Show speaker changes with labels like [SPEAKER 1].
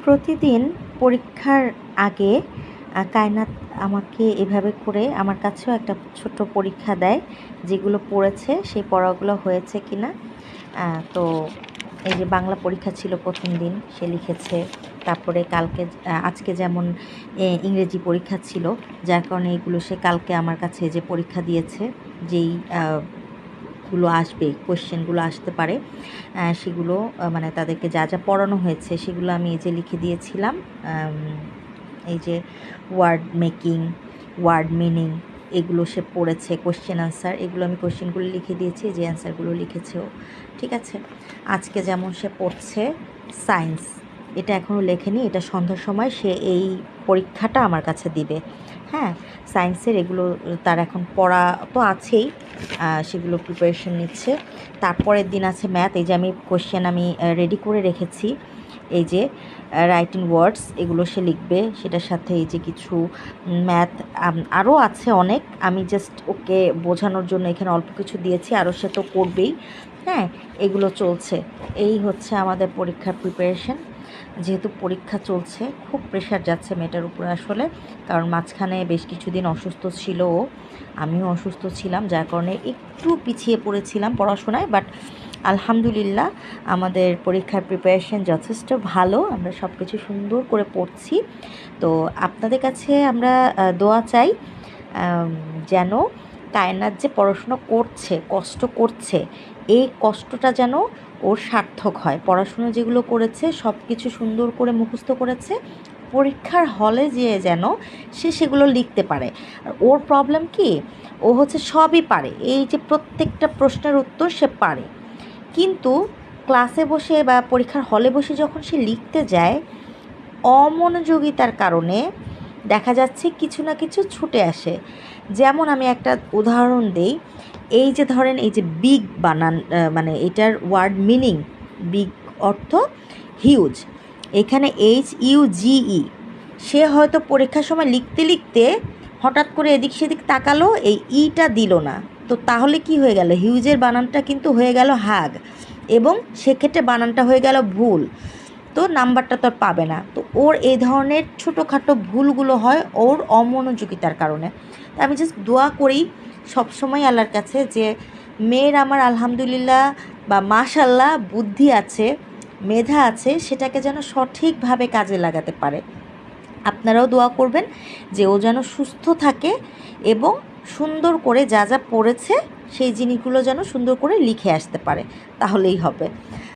[SPEAKER 1] প্রতিদিন পরীক্ষার আগে কায়নাত আমাকে এভাবে করে আমার কাছেও একটা ছোট্ট পরীক্ষা দেয়, যেগুলো পড়েছে সেই পড়াগুলো হয়েছে কি না। তো এই যে বাংলা পরীক্ষা ছিল প্রথম দিন, সে লিখেছে। তারপরে আজকে যেমন ইংরেজি পরীক্ষা ছিল, যার কারণে এগুলো সে কালকে আমার কাছে যে পরীক্ষা দিয়েছে, যেই গুলো আসবে, কোয়েশ্চেনগুলো আসতে পারে, সেগুলো মানে তাদেরকে যা যা পড়ানো হয়েছে সেগুলো আমি এই যে লিখে দিয়েছিলাম। এই যে ওয়ার্ড মেকিং, ওয়ার্ড মিনিং, এগুলো সে পড়েছে। কোয়েশ্চেন আনসার, এগুলো আমি কোয়েশ্চেনগুলো লিখে দিয়েছি, যে অ্যান্সারগুলো লিখেছেও। ঠিক আছে। আজকে যেমন সে পড়ছে সায়েন্স, এটা এখনও লেখেনি, এটা সন্ধ্যার সময় সে এই পরীক্ষাটা আমার কাছে দিবে। হ্যাঁ, সায়েন্সের এগুলো তার এখন পড়া তো আছেই, সেগুলো প্রিপারেশন নিচ্ছে। তারপরের দিন আছে ম্যাথ। এই যে আমি কোয়েশ্চেন আমি রেডি করে রেখেছি, এই যে রাইটিং ওয়ার্ডস, এগুলো সে লিখবে। সেটার সাথে এই যে কিছু ম্যাথ আরও আছে অনেক, আমি জাস্ট ওকে বোঝানোর জন্য এখানে অল্প কিছু দিয়েছি, আরও সে তো করবেই। হ্যাঁ, এগুলো চলছে। এই হচ্ছে আমাদের পরীক্ষার প্রিপারেশন। যেহেতু পরীক্ষা চলছে, খুব প্রেশার যাচ্ছে মেয়েটার উপরে আসলে, কারণ মাঝখানে বেশ কিছুদিন অসুস্থ ছিল ও, আমিও অসুস্থ ছিলাম, যার কারণে একটু পিছিয়ে পড়েছিলাম পড়াশোনায়। বাট আলহামদুলিল্লাহ আমাদের পরীক্ষার প্রিপারেশন যথেষ্ট ভালো, আমরা সব কিছু সুন্দর করে পড়ছি। তো আপনাদের কাছে আমরা দোয়া চাই, যেন কায়নাত যে পড়াশুনো করছে, কষ্ট করছে, এই কষ্টটা যেন ওর সার্থক হয়। পড়াশুনো যেগুলো করেছে সব কিছু সুন্দর করে মুখস্থ করেছে, পরীক্ষার হলে যেয়ে যেন সে সেগুলো লিখতে পারে। আর ওর প্রবলেম কি, ও হচ্ছে সবই পারে, এই যে প্রত্যেকটা প্রশ্নের উত্তর সে পারে, কিন্তু ক্লাসে বসে বা পরীক্ষার হলে বসে যখন সে লিখতে যায়, অমনোযোগিতার কারণে দেখা যাচ্ছে কিছু না কিছু ছুটে আসে। যেমন আমি একটা উদাহরণ দেই, এই যে ধরেন এই যে বিগ বানান, মানে এটার ওয়ার্ড মিনিং, বিগ অর্থ হিউজ, এখানে HUGE, সে হয়তো পরীক্ষার সময় লিখতে লিখতে হঠাৎ করে এদিক সেদিক তাকালো, এই ইটা দিল না, তো তাহলে কি হয়ে গেল, হিউজের বানানটা কিন্তু হয়ে গেল হাগ, এবং সেক্ষেত্রে বানানটা হয়ে গেল ভুল, তো নাম্বারটা তো আর পাবে না। তো ওর এই ধরনের ছোটোখাটো ভুলগুলো হয় ওর অমনোযোগিতার কারণে। তো আমি জাস্ট দোয়া করি সবসময় আল্লাহর কাছে, যে মেয়ের আমার আলহামদুলিল্লাহ বা মাশাল্লাহ বুদ্ধি আছে, মেধা আছে, সেটাকে যেন সঠিকভাবে কাজে লাগাতে পারে। আপনারাও দোয়া করবেন যে ও যেন সুস্থ থাকে এবং সুন্দর করে যা যা পড়েছে সেই জিনিসগুলো যেন সুন্দর করে লিখে আসতে পারে, তাহলেই হবে।